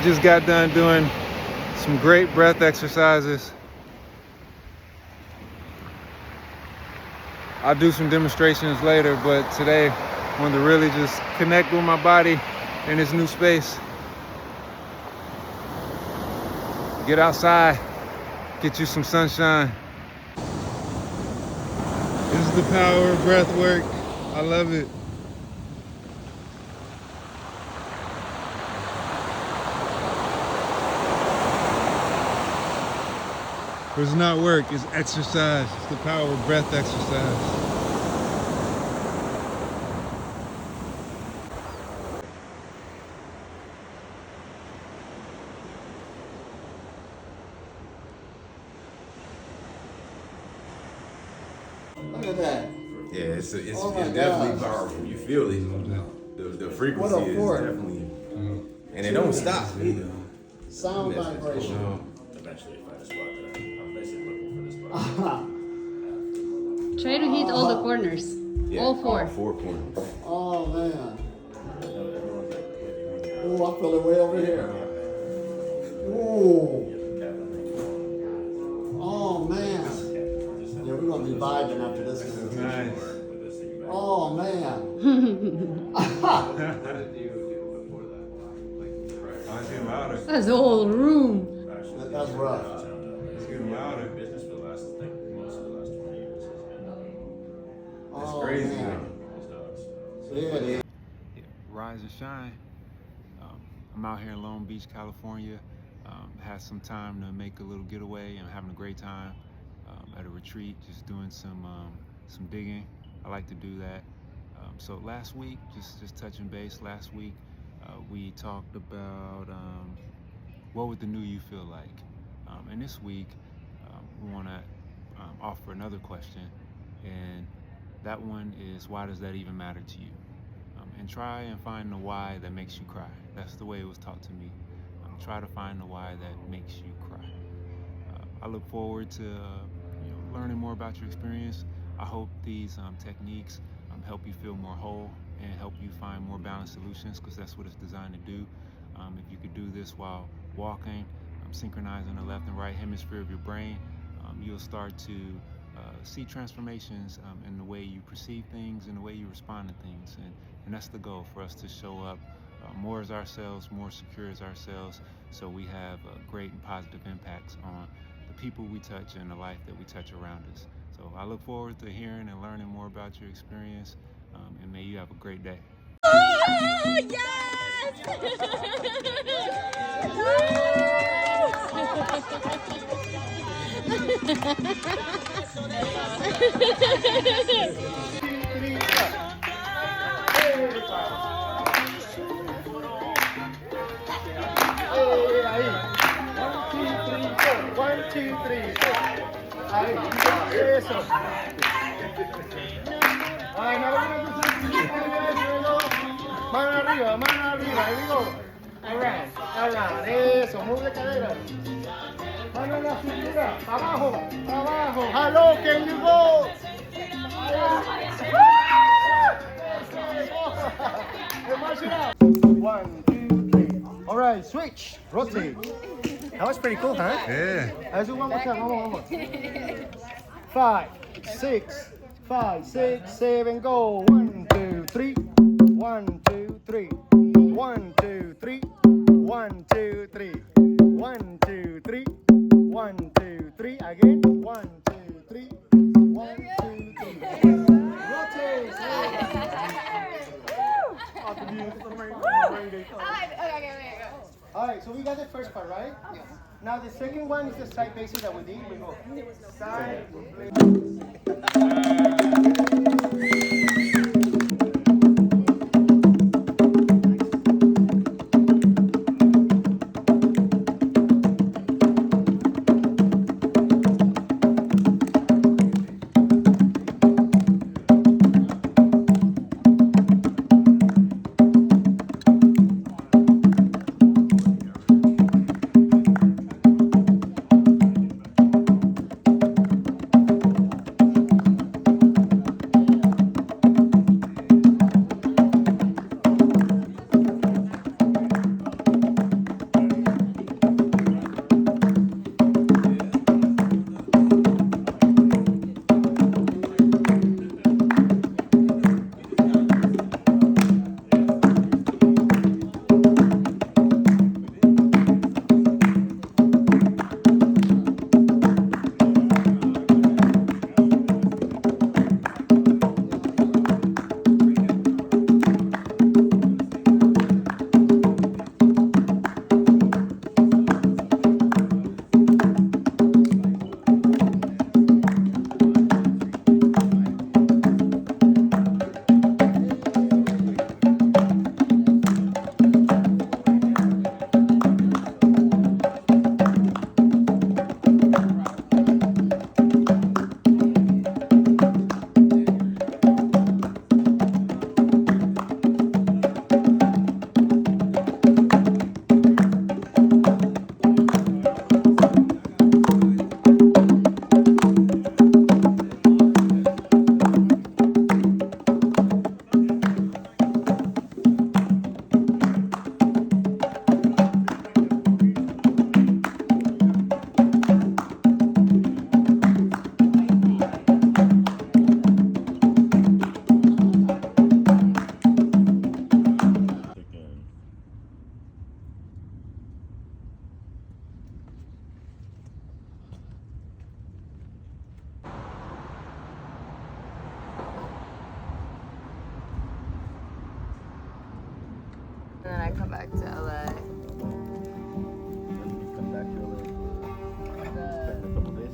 We just got done doing some great breath exercises. I'll do some demonstrations later, but today I wanted to really just connect with my body in this new space. Get outside, get you some sunshine. This is the power of breath work. I love it. It's not work, it's exercise. It's the power of breath exercise. Look at that. Yeah, it's definitely powerful. You feel it. The frequency is definitely, and it don't stop either. Sound vibration. Eventually find a spot that I'm basically looking for this spot. Try to hit all the corners. Yeah, all four. All 4 corners. Oh man. Oh, I feel it way over here. Ooh. Oh man. Yeah, we're gonna be vibing after this. Nice. Oh man. That's the whole room. That's rough. It's getting louder. Business for the last, I think, most of the last 20 years has been That's Oh, crazy. man. these dogs. Yeah, it is. Rise and shine. I'm out here in Long Beach, California. Had some time to make a little getaway and having a great time at a retreat, just doing some digging. I like to do that. So last week, just touching base. Last week, we talked about what would the new you feel like, and this week we want to offer another question, and that one is, why does that even matter to you? And try and find the why that makes you cry. That's the way it was taught to me. Try to find the why that makes you cry. I look forward to learning more about your experience. I hope these techniques help you feel more whole and help you find more balanced solutions, because that's what it's designed to do. If you could do this while walking, synchronizing the left and right hemisphere of your brain, you'll start to see transformations in the way you perceive things and the way you respond to things. And that's the goal, for us to show up more as ourselves, more secure as ourselves, so we have great and positive impacts on the people we touch and the life that we touch around us. So I look forward to hearing and learning more about your experience, and may you have a great day. Oh, Mano arriba, ahí digo. Alright, eso, mueve cadera. Mano en la cintura, abajo. Hello, can you go? One, two, three. Alright, switch, rotate. That was pretty cool, huh? Yeah. Let's do one more time, one more. 5, 6, 7, go. 1, 2, 3. 1, 2, 3. 1, 2, 3. 1, 2, 3. 1, 2, 3. 1, 2, 3. Again. 1, 2, 3. 1, 2, 3. Rotate. Alright, so we got the first part, right? Yes. Now the second one is the side basic that we did. We go side. I come back to LA. Come back to LA. Spend a couple days.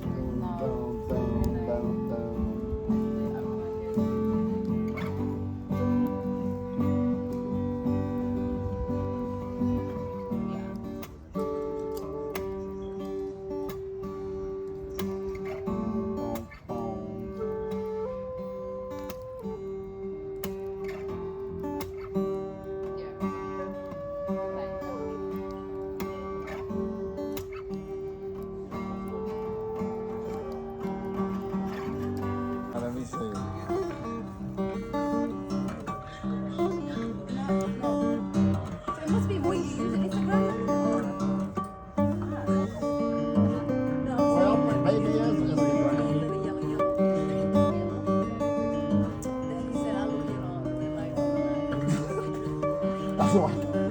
Let me see. It must be what you use in Instagram. Well, maybe it's Instagram.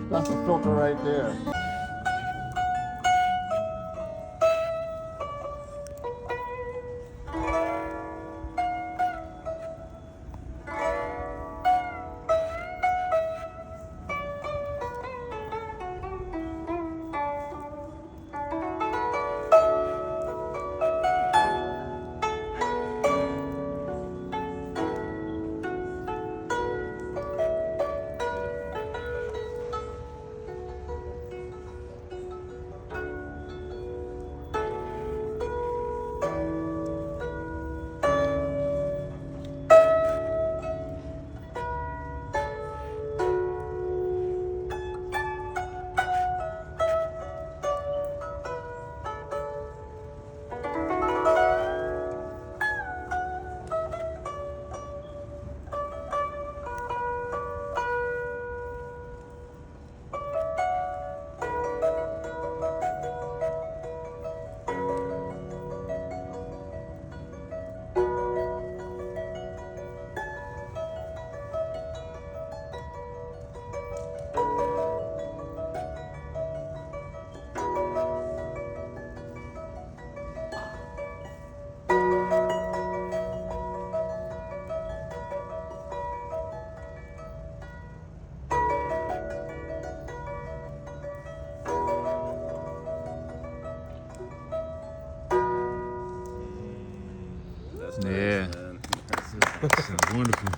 That's the filter right there. That's Yeah. nice, man. Sounds wonderful.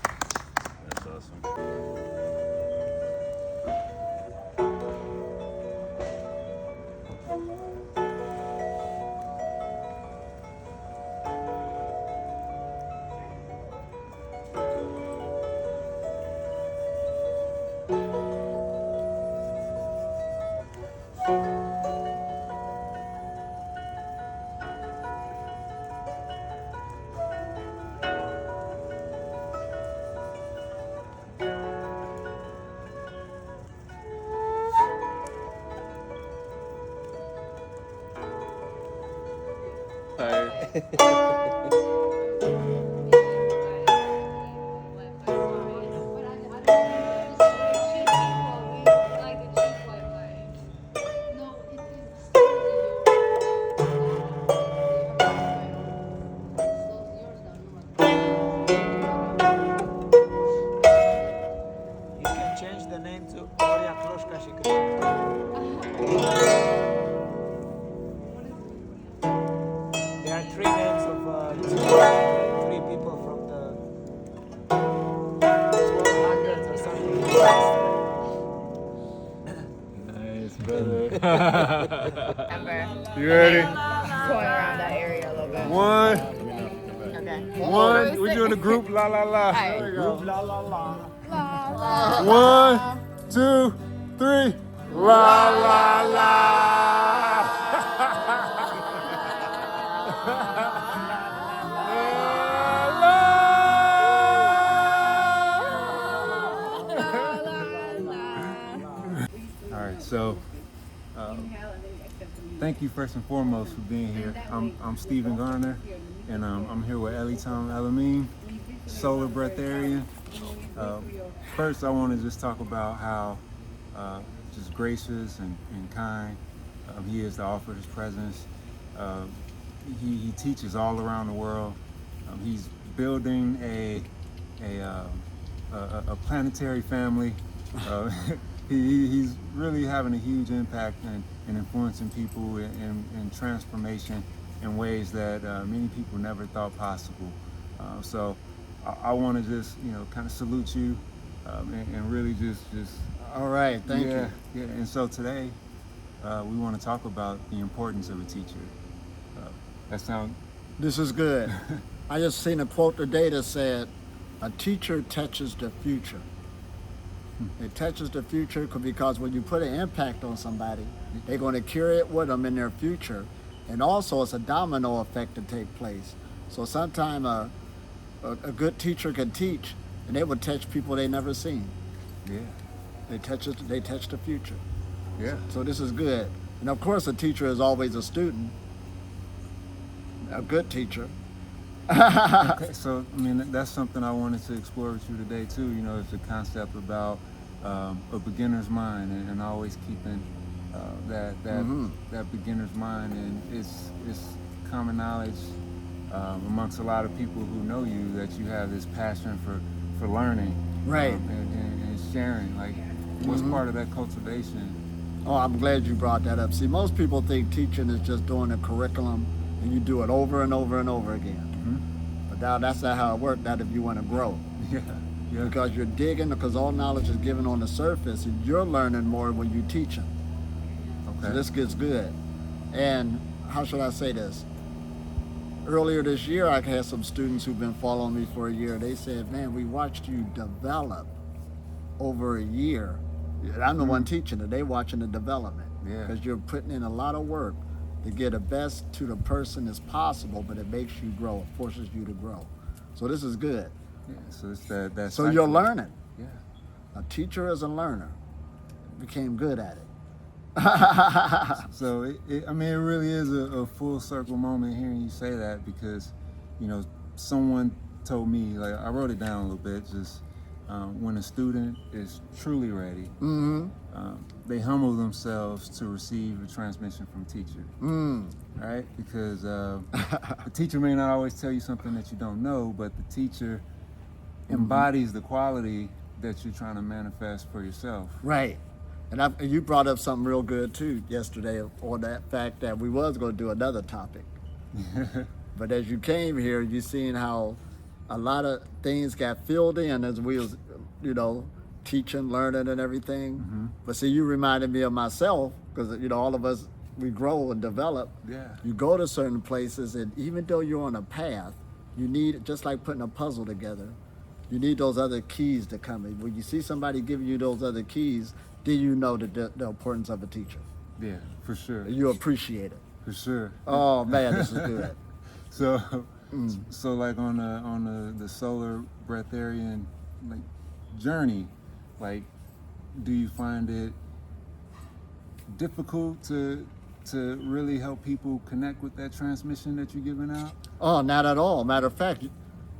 That's awesome. You can change the name to Oria Kloshka Shikri. There are three names of three people from the 1200s or something. Nice, brother. Remember? You ready? Going around that area a little bit. One, Okay. one. We're doing the group la la la. Alright. Group la la la. La, la. 1, 2, 3. La la la. All right, so thank you first and foremost for being here. I'm Stephen Garner, and I'm here with Elitom Elamin, Solar Breatharian. First, I want to just talk about how just gracious and kind he is to offer his presence. He teaches all around the world. He's building a planetary family he's really having a huge impact and influencing people in transformation in ways that many people never thought possible. So I want to just, kind of salute you and really just. All right, thank you. Yeah, and so today we want to talk about the importance of a teacher. That sound. This is good. I just seen a quote today that said, "A teacher touches the future." It touches the future because when you put an impact on somebody, they're going to carry it with them in their future. And also it's a domino effect to take place. So sometimes a good teacher can teach and they will touch people they never seen. Yeah. They touch the future. Yeah. So this is good. And of course a teacher is always a student. A good teacher. Okay, so I mean that's something I wanted to explore with you today too. It's a concept about a beginner's mind and always keeping that beginner's mind, and it's common knowledge amongst a lot of people who know you that you have this passion for learning, right, and sharing. Like, what's part of that cultivation? Oh, I'm glad you brought that up. See, most people think teaching is just doing a curriculum and you do it over and over and over again. But now that's not how it works, not if you want to grow. Yeah. Because you're digging, because all knowledge is given on the surface and you're learning more when you teach them. Okay. So this gets good. And how should I say this? Earlier this year, I had some students who've been following me for a year. They said, man, we watched you develop over a year. I'm the one teaching it. They watching the development. Yeah. Because you're putting in a lot of work to get the best to the person as possible, but it makes you grow. It forces you to grow. So this is good. Yeah, so it's that So you're learning. Yeah. A teacher is a learner. Became good at it. So it really is a full circle moment hearing you say that, because someone told me, like, I wrote it down a little bit, just when a student is truly ready, they humble themselves to receive a transmission from teacher. Right? Because the teacher may not always tell you something that you don't know, but the teacher embodies the quality that you're trying to manifest for yourself. Right. And you brought up something real good too yesterday on that fact that we was going to do another topic. But as you came here, you seen how a lot of things got filled in as we was, teaching, learning and everything. But see, you reminded me of myself, because, all of us, we grow and develop. Yeah. You go to certain places, and even though you're on a path, you need, just like putting a puzzle together, you need those other keys to come in. When you see somebody giving you those other keys, then you know the importance of a teacher. Yeah, for sure. You appreciate it. For sure. Oh man, this is good. So like on the solar breatharian journey, do you find it difficult to really help people connect with that transmission that you're giving out? Oh, not at all. Matter of fact,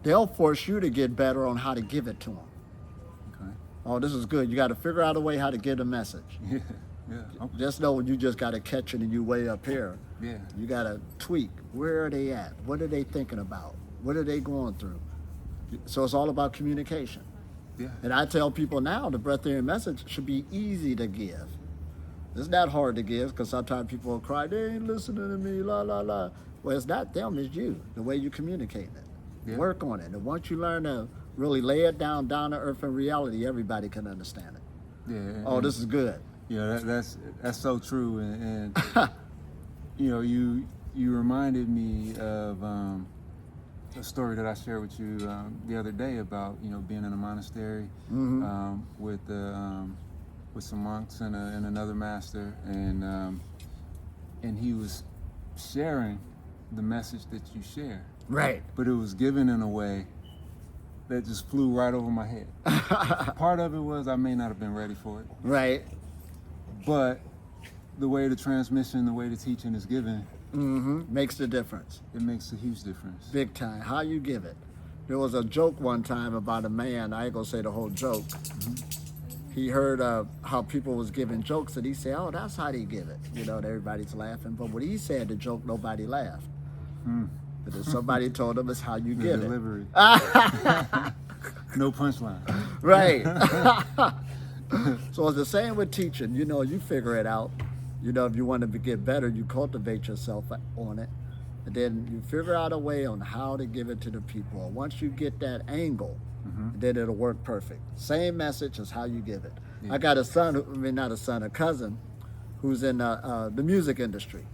they'll force you to get better on how to give it to them. Okay. Oh, this is good. You got to figure out a way how to get a message. Yeah. Okay. Just know you just got to catch it and you way up here. Yeah. You got to tweak. Where are they at? What are they thinking about? What are they going through? So it's all about communication. Yeah. And I tell people now the breatharian message should be easy to give. It's not hard to give, because sometimes people will cry, they ain't listening to me, la, la, la. Well, it's not them, it's you, the way you communicate it. Yeah. Work on it. And once you learn to really lay it down to earth and reality, everybody can understand it. Yeah. Oh, this is good. Yeah, that's so true. And you reminded me of a story that I shared with you the other day about being in a monastery with some monks and another master, and he was sharing the message that you share. Right. But it was given in a way that just flew right over my head. Part of it was I may not have been ready for it. Right. But the way the transmission, the way the teaching is given, makes the difference. it makes a huge difference. Big time. How you give it. There was a joke one time about a man, I ain't gonna say the whole joke. He heard how people was giving jokes, and he said, oh, that's how they give it. And everybody's laughing. But when he said the joke, nobody laughed. But if somebody told him, it's how you give it. Delivery. No punchline. Right. So it's the same with teaching. You know, you figure it out. You know, if you want to get better, you cultivate yourself on it. And then you figure out a way on how to give it to the people. Once you get that angle, then it'll work perfect. Same message as how you give it. Yeah. I got a son, not a son, a cousin, who's in the music industry.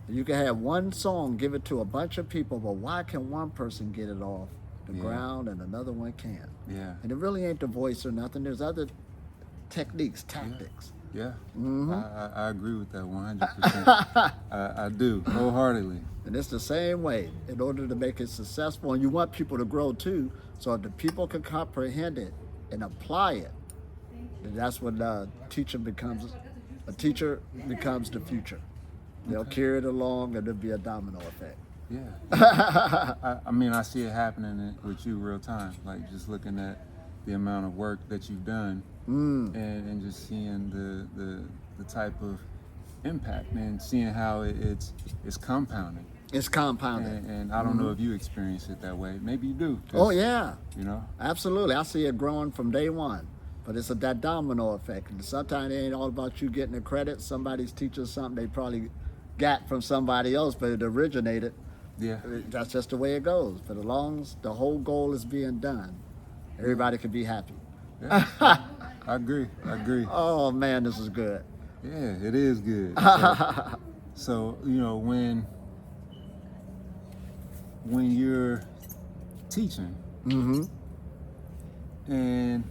You can have one song, give it to a bunch of people, but why can one person get it off the ground and another one can't? Yeah. And it really ain't the voice or nothing. There's other techniques, tactics. Yeah. I agree with that 100%. I do, wholeheartedly. And it's the same way in order to make it successful. And you want people to grow too. So if the people can comprehend it and apply it, then that's when a teacher becomes the future. They'll carry it along and there'll be a domino effect. Yeah. I mean, I see it happening with you real time. Like just looking at the amount of work that you've done and just seeing the type of impact and seeing how it's compounding. It's compounding. And I don't know if you experience it that way. Maybe you do. Oh, yeah. You know? Absolutely. I see it growing from day one. But it's that domino effect. And sometimes it ain't all about you getting the credit. Somebody's teaching something they probably got from somebody else, but it originated. Yeah. That's just the way it goes. But as long as the whole goal is being done, everybody can be happy. Yeah. I agree. Oh, man, this is good. Yeah, it is good. So you know, when you're teaching, and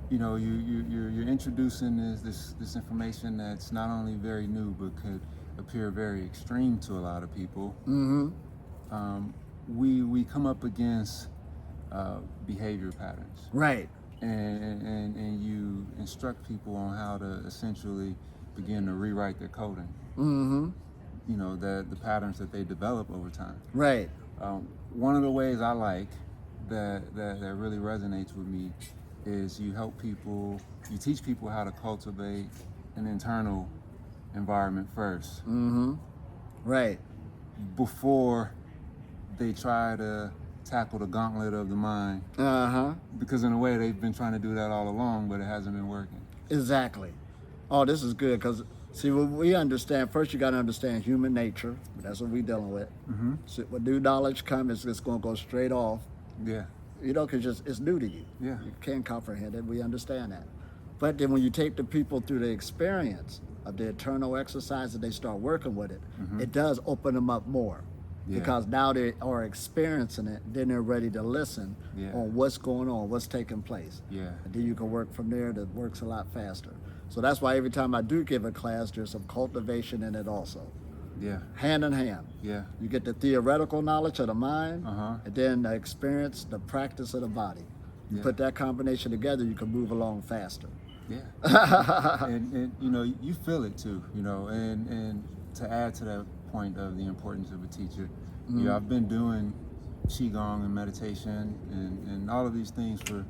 you know you're introducing this information that's not only very new but could appear very extreme to a lot of people. We come up against behavior patterns, Right. and you instruct people on how to essentially begin to rewrite their coding. You know, the patterns that they develop over time. Right. One of the ways I like that really resonates with me is you teach people how to cultivate an internal environment first. Right. Before they try to tackle the gauntlet of the mind. Because in a way they've been trying to do that all along, but it hasn't been working. Exactly. Oh, this is good because, see, what we understand, first you got to understand human nature. That's what we're dealing with. So when new knowledge comes, it's going to go straight off. Yeah. You know, because it's new to you. Yeah. You can't comprehend it. We understand that. But then when you take the people through the experience of the eternal exercise and they start working with it, it does open them up more. Yeah. Because now they are experiencing it, then they're ready to listen Yeah. on what's going on, what's taking place. Yeah. And then you can work from there. That works a lot faster. So that's why every time I do give a class, there's some cultivation in it also. Yeah. Hand in hand. Yeah. You get the theoretical knowledge of the mind, Uh-huh. and then the experience, the practice of the body. You Yeah. put that combination together, you can move along faster. Yeah. and you know, you feel it too, you know, and to add to that point of the importance of a teacher, you know, I've been doing Qigong and meditation and all of these things for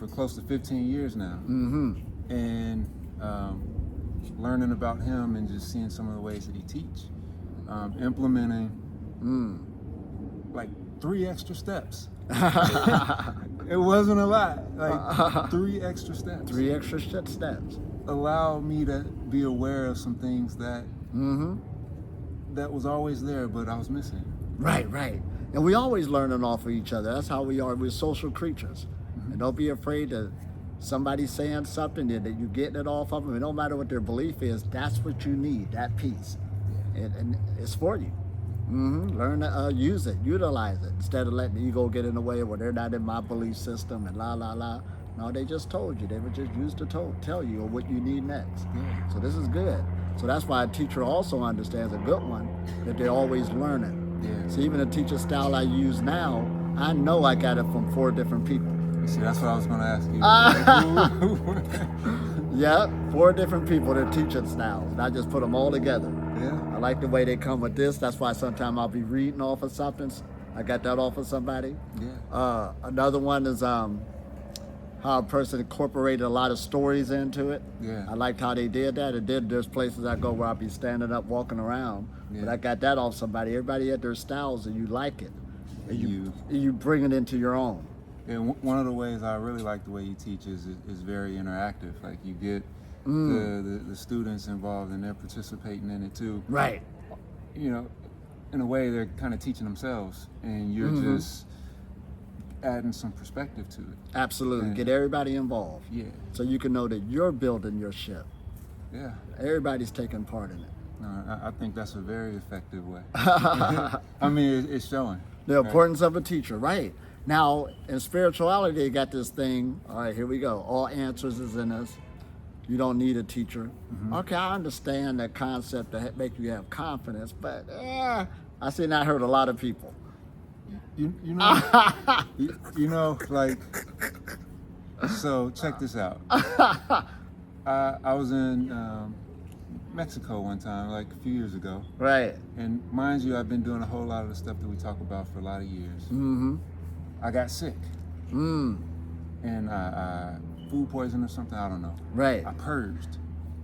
close to 15 years now. And learning about him and just seeing some of the ways that he teach, implementing like 3 extra steps. It wasn't a lot, like 3 extra steps. 3 extra steps. Allow me to be aware of some things that that was always there, but I was missing. Right. And we always learning off of each other. That's how we are. We're social creatures. And don't be afraid that somebody's saying something that you're getting it off of them. And no matter what their belief is, that's what you need, that piece. And it's for you. Learn to use it, utilize it, instead of letting the ego get in the way where they're not in my belief system and la la la. No, they just told you. They were just used to tell you what you need next. So this is good. So that's why a teacher also understands, a good one, that they're always learning. So even the teacher style I use now, I know I got it from 4 different people. See, that's what I was going to ask you. Yeah, 4 different people, their teaching styles. And I just put them all together. Yeah. I like the way they come with this. That's why sometimes I'll be reading off of something. I got that off of somebody. Yeah. Another one is how a person incorporated a lot of stories into it. Yeah. I liked how they did that. And then there's places I go where I'll be standing up, walking around. But I got that off somebody. Everybody had their styles and you like it. And you bring it into your own. And one of the ways I really like the way you teach is very interactive. Like you get the students involved and they're participating in it too. Right. You know, in a way they're kind of teaching themselves, and you're just adding some perspective to it. Absolutely. And Get everybody involved. yeah, So you can know that you're building your ship. yeah. Everybody's taking part in it. No, I think that's a very effective way. I mean, it's showing. The importance of a teacher, right? Now, in spirituality, they got this thing. All right, here we go. All answers is in us. You don't need a teacher. Okay, I understand that concept to make you have confidence, but I see that hurt a lot of people. You know, you know, like, so check this out. I was in Mexico one time, like a few years ago. Right. And mind you, I've been doing a whole lot of the stuff that we talk about for a lot of years. I got sick. And I food poison or something, I don't know. Right. I purged.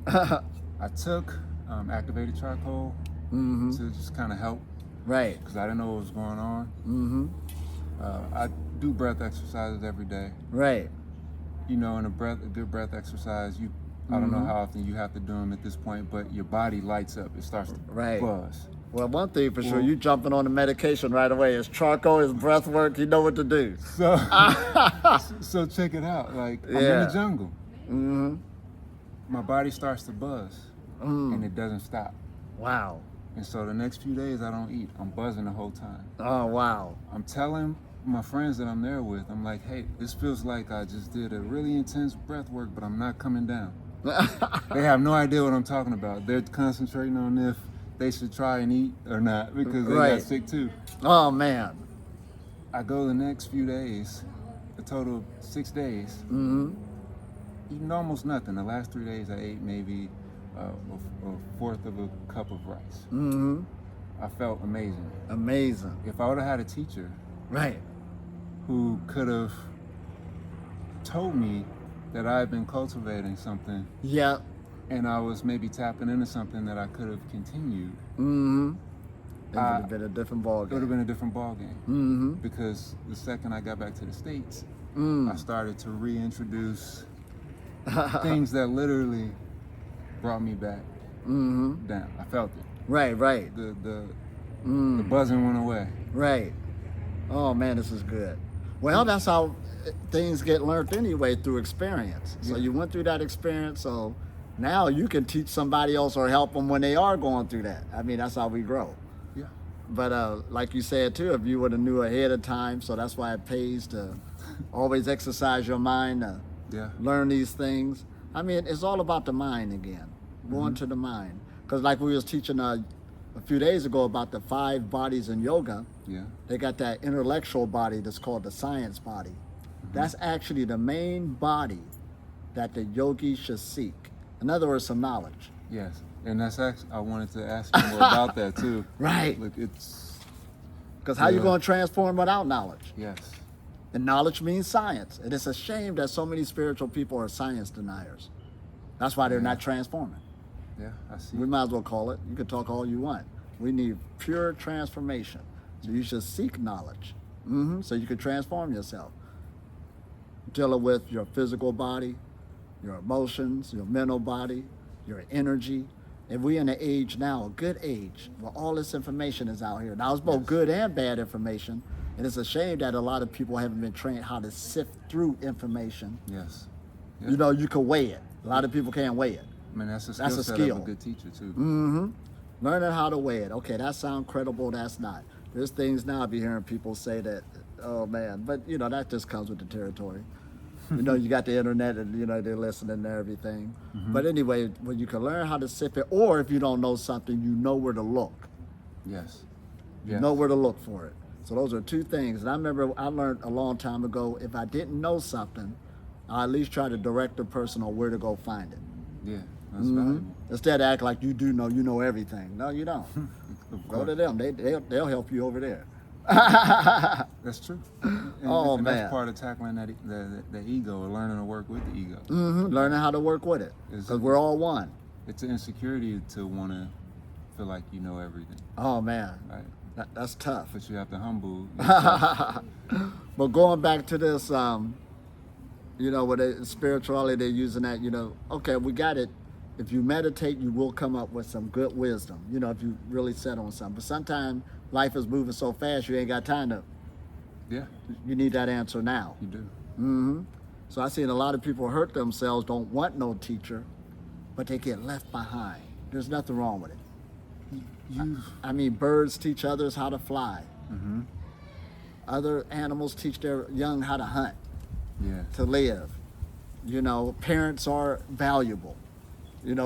I took activated charcoal to just kind of help. Right. Because I didn't know what was going on. I do breath exercises every day. Right. You know, in a good breath exercise, I don't know how often you have to do them at this point, but your body lights up. It starts to buzz. Well, one thing for sure, you jumping on the medication right away. It's charcoal, it's breath work, you know what to do. So, so check it out. Like, I'm in the jungle. My body starts to buzz, and it doesn't stop. Wow. And so the next few days, I don't eat. I'm buzzing the whole time. Oh, wow. I'm telling my friends that I'm there with, I'm like, hey, this feels like I just did a really intense breath work, but I'm not coming down. They have no idea what I'm talking about. They're concentrating on if they should try and eat or not, because they got sick too. Oh, man. I go the next few days, a total of 6 days, eating almost nothing. The last 3 days I ate maybe a fourth of a cup of rice. I felt amazing. Amazing. If I would have had a teacher Right. who could have told me that I had been cultivating something Yeah. and I was maybe tapping into something that I could have continued, It would have been a different ball it would have game. been a different ball game. Because the second I got back to the States, I started to reintroduce things that literally brought me back down. I felt it. Right, right, The buzzing went away. right. Oh, man, this is good. Well, that's how things get learned anyway, through experience. So you went through that experience, so now you can teach somebody else or help them when they are going through that. I mean, that's how we grow. Yeah. But like you said too, if you would have knew ahead of time, so that's why it pays to always exercise your mind to learn these things. I mean, it's all about the mind again, going to the mind. Because like we was teaching a few days ago about the 5 bodies in yoga, they got that intellectual body that's called the science body. That's actually the main body that the yogi should seek. In other words, some knowledge. Yes. And that's actually, I wanted to ask you more about that too. Right. Look, it's... Because how you going to transform without knowledge? Yes. And knowledge means science. And it's a shame that so many spiritual people are science deniers. That's why they're not transforming. Yeah, I see. We might as well call it. You can talk all you want. We need pure transformation. So you should seek knowledge so you can transform yourself. Dealing with your physical body, your emotions, your mental body, your energy. And we're in an age now, a good age, where all this information is out here. Now, it's both good and bad information. And it's a shame that a lot of people haven't been trained how to sift through information. Yes. You know, you can weigh it. A lot of people can't weigh it. I mean, that's a That's a skill set skill. of a good teacher too. Learning how to weigh it. Okay, that sounds credible, that's not. There's things now I be hearing people say that, oh man, but you know, that just comes with the territory. You know, you got the internet and you know, they're listening to everything. But anyway, when you can learn how to sift it, or if you don't know something, you know where to look. Yes. You know where to look for it. So those are 2 things. And I remember I learned a long time ago, if I didn't know something, I at least try to direct the person on where to go find it. Yeah, that's valuable. Instead of act like you know everything. No, you don't. Of Go course. to them. They'll help you over there. That's true. And, Oh, and man. that's part of tackling the ego, or learning to work with the ego. Learning how to work with it. Because we're all one. It's an insecurity to want to feel like you know everything, Oh man, right? that's tough. But you have to humble yourself. But going back to this, with spirituality, they're using that, okay, we got it. If you meditate, you will come up with some good wisdom, if you really set on something. But sometimes life is moving so fast, you ain't got time to. Yeah. You need that answer now. You do. Mm-hmm. So I've seen a lot of people hurt themselves, don't want no teacher, but they get left behind. There's nothing wrong with it. Birds teach others how to fly. Mm-hmm. Other animals teach their young how to hunt, to live. Parents are valuable,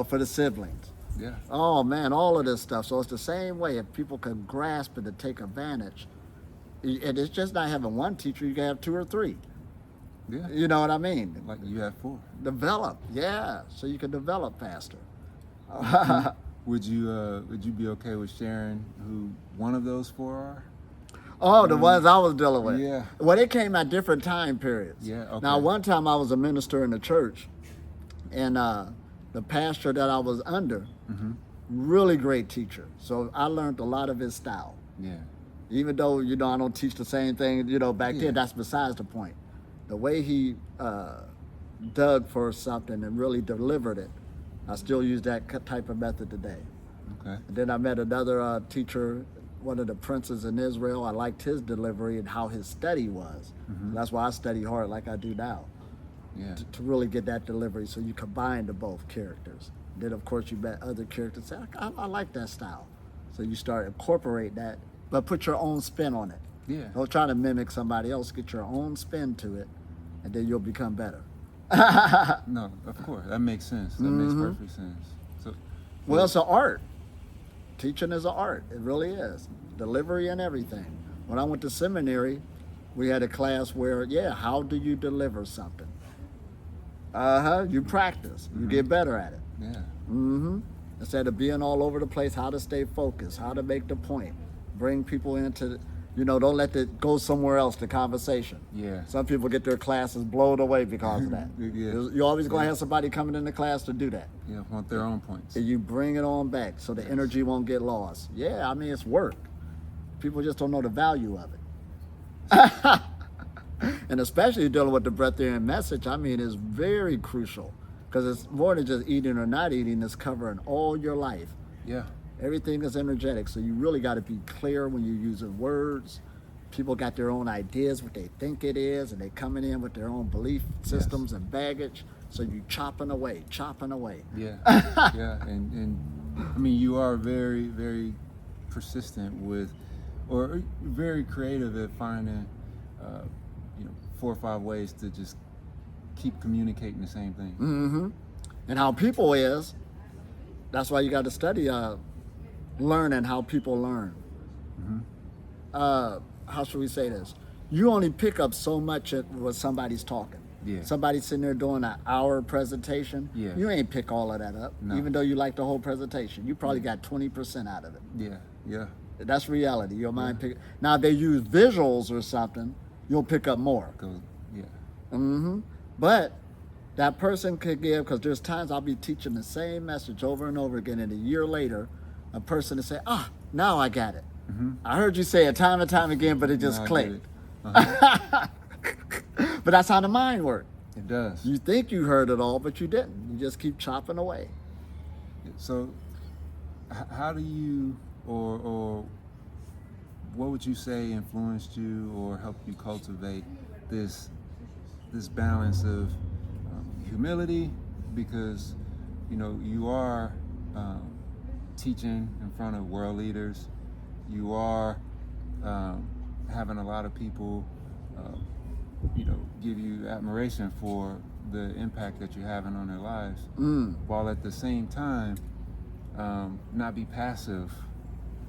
for the siblings. Yeah. Oh man, all of this stuff. So it's the same way. If people can grasp it and take advantage, and it's just not having one teacher, you can have 2 or 3. Yeah. You know what I mean? Like you have 4. Develop, so you can develop faster. Would you be okay with sharing who one of those 4 are? Oh, the ones I was dealing with. Yeah. Well, they came at different time periods. Yeah. Okay. Now, one time I was a minister in the church, and the pastor that I was under, really great teacher. So I learned a lot of his style. Yeah. Even though, I don't teach the same thing, back then, that's besides the point. The way he dug for something and really delivered it, I still use that type of method today. Okay. And then I met another teacher, one of the princes in Israel. I liked his delivery and how his study was. That's why I study hard like I do now. Yeah. To really get that delivery, so you combine the both characters. Then, of course, you met other characters. Say, I like that style. So you start incorporate that, but put your own spin on it. Yeah. Don't try to mimic somebody else. Get your own spin to it, and then you'll become better. No, of course. That makes sense. That makes perfect sense. So, Well, it's an art. Teaching is an art. It really is. Delivery and everything. When I went to seminary, we had a class where, how do you deliver something? You practice. You get better at it. Yeah. Instead of being all over the place, how to stay focused, how to make the point, bring people into, don't let it go somewhere else, the conversation. Yeah. Some people get their classes blown away because of that. Yeah. You're always going to have somebody coming into class to do that. Yeah, want their own points. And you bring it on back so the energy won't get lost. Yeah, it's work. People just don't know the value of it. And especially dealing with the breatharian message, it's very crucial, because it's more than just eating or not eating. It's covering all your life. Yeah. Everything is energetic, so you really got to be clear when you're using words. People got their own ideas, what they think it is, and they coming in with their own belief systems and baggage. So you chopping away. Yeah. Yeah. And you are very, very persistent with, or very creative at finding, 4 or 5 ways to just keep communicating the same thing. And how people is, that's why you got to study learning how people learn. How should we say this? You only pick up so much when somebody's talking. Yeah. Somebody's sitting there doing an hour presentation. Yeah. You ain't pick all of that up. No. Even though you like the whole presentation. You probably got 20% out of it. Yeah. Yeah. That's reality. Your mind pick. Now, if they use visuals or something, you'll pick up more. Yeah. But that person could give, because there's times I'll be teaching the same message over and over again, and a year later, a person will say, now I got it. I heard you say it time and time again, but it just clicked. But that's how the mind works. It does. You think you heard it all, but you didn't. You just keep chopping away. So, how do you, or what would you say influenced you or helped you cultivate this balance of humility, because you are teaching in front of world leaders, you are having a lot of people give you admiration for the impact that you're having on their lives, while at the same time not be passive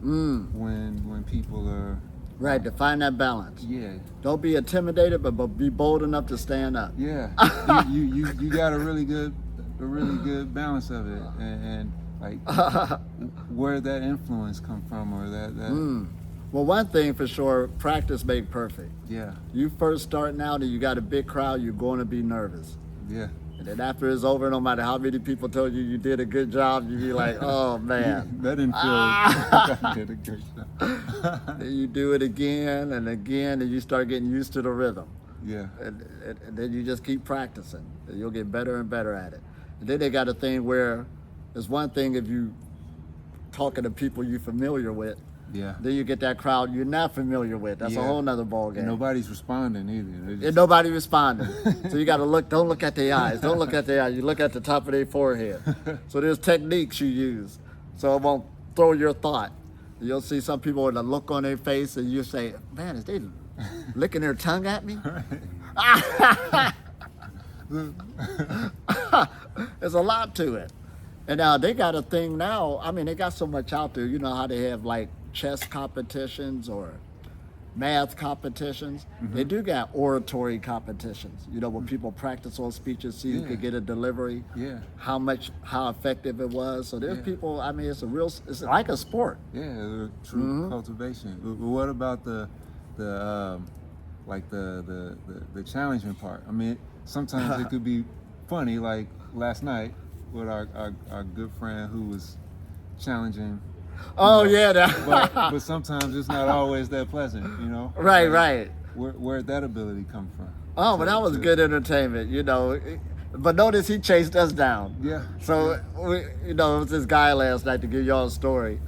when people are right, to find that balance. Yeah. Don't be intimidated, but be bold enough to stand up. Yeah. you got a really good balance of it, and like where that influence come from, or that. Well, one thing for sure, practice make perfect. Yeah. You first starting out and you got a big crowd, you're going to be nervous. Yeah. And then after it's over, no matter how many people told you you did a good job, you be like, oh man. That didn't feel like I did a good job. Then you do it again and again, and you start getting used to the rhythm. Yeah. And then you just keep practicing. And you'll get better and better at it. And then they got a thing where it's one thing if you talking to people you're familiar with. Yeah. Then you get that crowd you're not familiar with. That's a whole nother ball game. And nobody's responding either. They're just... And nobody responding. So you got to look. Don't look at their eyes. Don't look at their eyes. You look at the top of their forehead. So there's techniques you use. So it won't throw your thought. You'll see some people with a look on their face, and you say, "Man, is they licking their tongue at me?" There's a lot to it. And now they got a thing now. I mean, they got so much out there. You know how they have like chess competitions or math competitions. They do got oratory competitions. You know, when people practice on speeches, see who could get a delivery. Yeah. How effective it was. So there's people. I mean, it's like a sport. Yeah, the true cultivation. But what about the challenging part? I mean, sometimes it could be funny. Like last night with our good friend who was challenging. Oh yeah, but sometimes it's not always that pleasant, you know. Right, like, right. Where'd that ability come from? Oh, but that was good entertainment, you know. But notice he chased us down. Yeah. So it was this guy last night, to give y'all a story.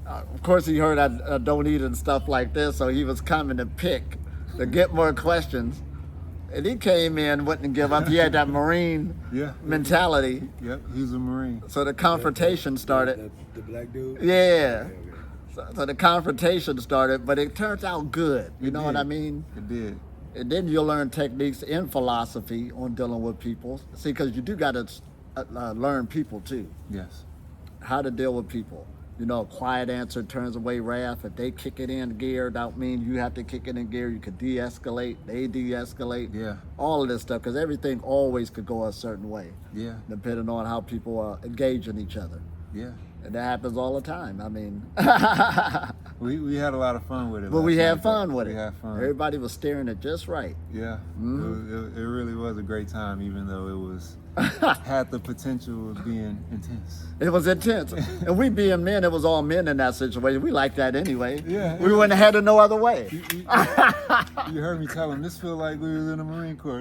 Of course, he heard I don't eat and stuff like this, so he was coming to pick to get more questions. And he came in, wouldn't give up. He had that Marine mentality. Yep, he's a Marine. So the confrontation started. The black dude? Yeah. So the confrontation started, but it turns out good. You know what I mean? It did. And then you'll learn techniques in philosophy on dealing with people. See, because you do got to learn people too. Yes. How to deal with people. You know, a quiet answer turns away wrath. If they kick it in gear, don't mean you have to kick it in gear. You could de-escalate, they de-escalate. Yeah. All of this stuff, because everything always could go a certain way. Yeah. Depending on how people engage in each other. Yeah. And that happens all the time. I mean, we had a lot of fun with it. But we had fun with it. We had fun. Everybody was steering it just right. Yeah. It really was a great time, even though it was had the potential of being intense. It was intense. And we being men, it was all men in that situation. We like that anyway. Yeah. We wouldn't have had it no other way. You heard me tell him, this feel like we was in the Marine Corps.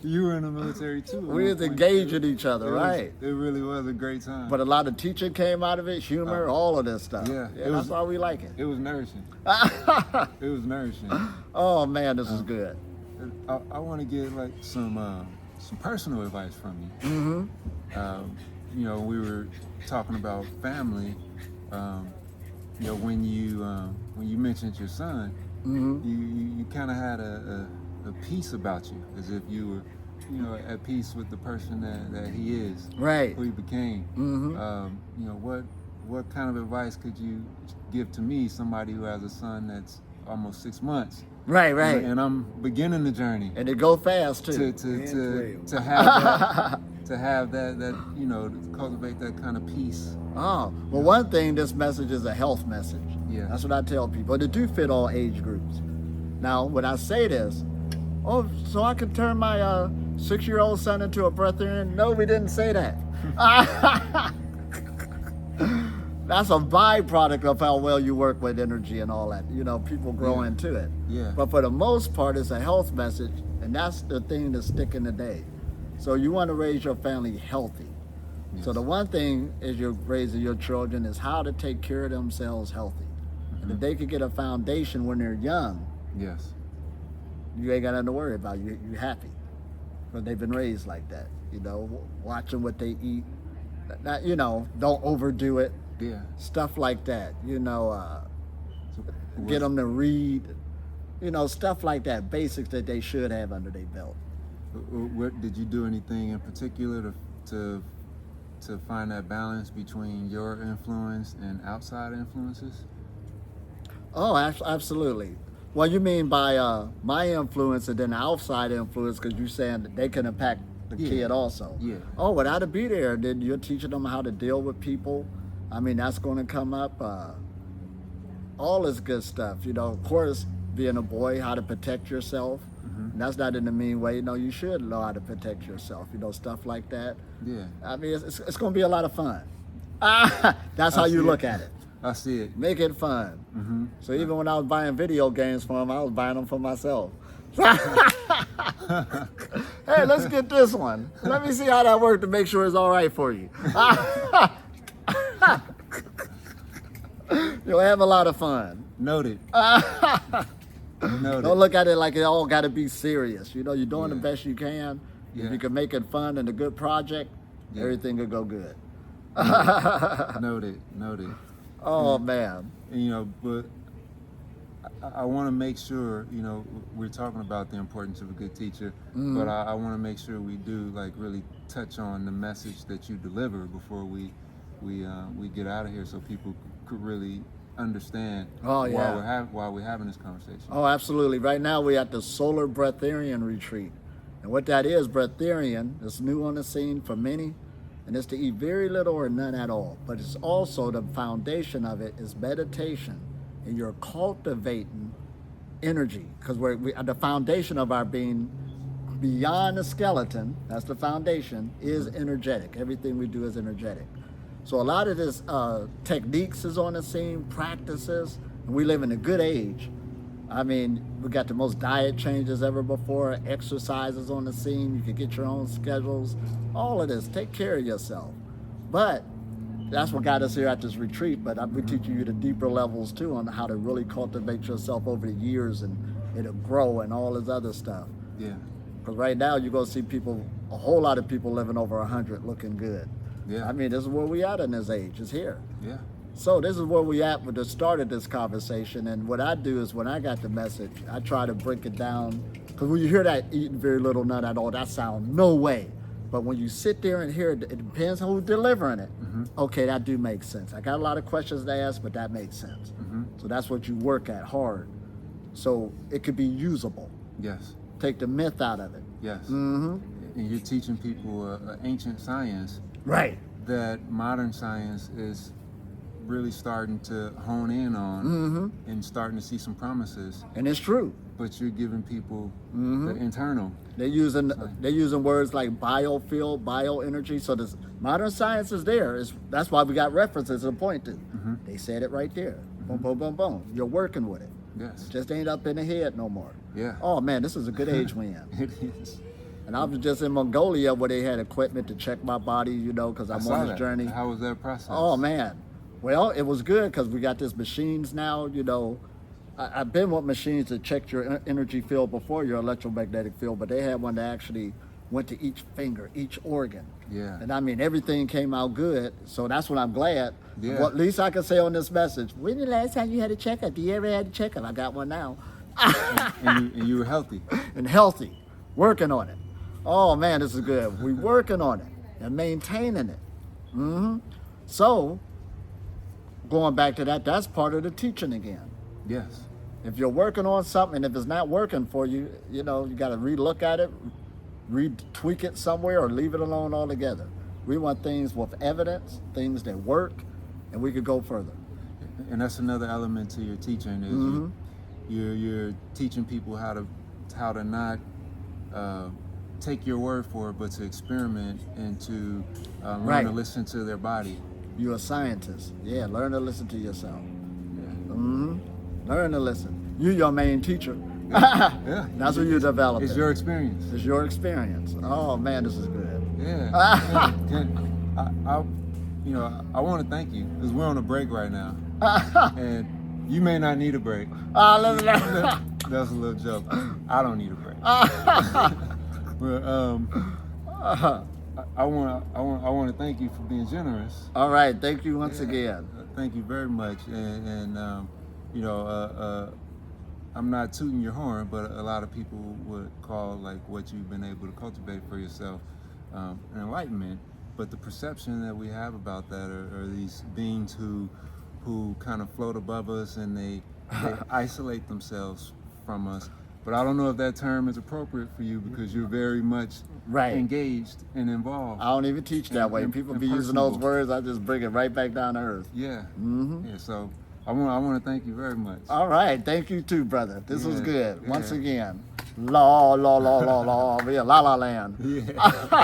You were in the military too. We was engaging each other, right? It really was a great time. But a lot of teaching came out of it, humor, all of this stuff. Yeah. That's why we like it. It was nourishing. It was nourishing. Oh man, this is good. I want to get like some personal advice from you. Mm-hmm. You know, we were talking about family. You know, when you mentioned your son, you kind of had a peace about you, as if you were, you know, at peace with the person that he is, right? Who he became. You know, what kind of advice could you give to me, somebody who has a son that's almost 6 months? Right. And I'm beginning the journey. And it go fast too. To have that you know, to cultivate that kind of peace. Oh, well, one thing, this message is a health message. Yeah. That's what I tell people. But it do fit all age groups. Now, when I say this, oh, so I can turn my 6-year-old son into a breatharian? No, we didn't say that. That's a byproduct of how well you work with energy and all that. You know, people grow into it. Yeah. But for the most part, it's a health message, and that's the thing that's sticking today. So you want to raise your family healthy. Yes. So the one thing as you're raising your children is how to take care of themselves healthy. And if they could get a foundation when they're young, yes, you ain't got nothing to worry about. You're happy. Because they've been raised like that. You know, watching what they eat. Not, you know, don't overdo it. Yeah. Stuff like that, you know, get them to read, you know, stuff like that, basics that they should have under their belt. What did you do anything in particular to find that balance between your influence and outside influences? Oh, absolutely. Well, you mean by my influence and then outside influence, because you're saying that they can impact the kid also. Yeah. Oh, without to be there, then you're teaching them how to deal with people. I mean, that's going to come up. All this good stuff. You know, of course, being a boy, how to protect yourself. And that's not in a mean way. You know, you should know how to protect yourself. You know, stuff like that. Yeah. I mean, it's going to be a lot of fun. That's how you look at it. I see it. Make it fun. Mm-hmm. So even when I was buying video games for them, I was buying them for myself. Hey, let's get this one. Let me see how that worked to make sure it's all right for you. You'll have a lot of fun. Noted. Noted. Don't look at it like it all got to be serious. You know, you're doing the Yeah. best you can. Yeah. If you can make it fun and a good project, Yeah. everything will go good. Noted. Noted. Oh, man. And, you know, but I want to make sure, you know, we're talking about the importance of a good teacher, but I want to make sure we do like really touch on the message that you deliver before we get out of here, so people could really understand why we're having this conversation. Oh, absolutely. Right now we're at the Solar Breatharian Retreat. And what that is, Breatharian, is new on the scene for many, and it's to eat very little or none at all. But it's also the foundation of it is meditation, and you're cultivating energy, because the foundation of our being beyond the skeleton, that's the foundation, is energetic. Everything we do is energetic. So a lot of this techniques is on the scene, practices, and we live in a good age. I mean, we got the most diet changes ever before, exercises on the scene, you can get your own schedules, all of this, take care of yourself. But that's what got us here at this retreat, but I'll be teaching you the deeper levels too on how to really cultivate yourself over the years, and it'll grow and all this other stuff. Yeah. Because right now you're gonna see people, a whole lot of people living over 100 looking good. Yeah. I mean, this is where we at in this age, it's here. Yeah. So this is where we at with the start of this conversation, and what I do is when I got the message, I try to break it down, because when you hear that eating very little, none at all, that sound no way. But when you sit there and hear it, it depends on who's delivering it. Okay, that do make sense. I got a lot of questions to ask, but that makes sense. So that's what you work at hard. So it could be usable. Yes. Take the myth out of it. Yes. And you're teaching people ancient science Right. that modern science is really starting to hone in on and starting to see some promises. And it's true. But you're giving people the internal. They're using words like biofield, bioenergy. So this modern science is there. That's why we got references to point to. They said it right there. Boom, boom, boom, boom. You're working with it. Yes. Just ain't up in the head no more. Yeah. Oh man, this is a good age we in. It is. And I was just in Mongolia where they had equipment to check my body, you know, because I'm on this journey. How was that process? Oh man. Well, it was good because we got these machines now, you know. I've been with machines that checked your energy field before, your electromagnetic field, but they had one that actually went to each finger, each organ. Yeah. And I mean, everything came out good. So that's what I'm glad. Yeah. What least I can say on this message, when the last time you had a checkup? Do you ever had a checkup? I got one now. and you were healthy. And healthy. Working on it. Oh man, this is good. We're working on it and maintaining it. So, going back to that, that's part of the teaching again. Yes. If you're working on something, if it's not working for you, you know, you got to re-look at it, retweak it somewhere, or leave it alone altogether. We want things with evidence, things that work, and we could go further. And that's another element to your teaching is you're teaching people how to not take your word for it, but to experiment and to learn to listen to their body. You're a scientist. Yeah, learn to listen to yourself. Learn to listen. You're your main teacher. Yeah. That's what you develop. It's your experience. It's your experience. Oh man, this is good. Yeah. I want to thank you because we're on a break right now, and you may not need a break. That's a little joke. I don't need a break. But I want to thank you for being generous. All right, thank you once again. Thank you very much, and I'm not tooting your horn, but a lot of people would call like what you've been able to cultivate for yourself an enlightenment. But the perception that we have about that are these beings who kind of float above us and they isolate themselves from us. But I don't know if that term is appropriate for you because you're very much engaged and involved. I don't even teach that way. People be using those words, I just bring it right back down to earth. Yeah. Yeah. So I want to thank you very much. All right. Thank you too, brother. This was good. Once again. La la la la la. We in La La Land. Yeah.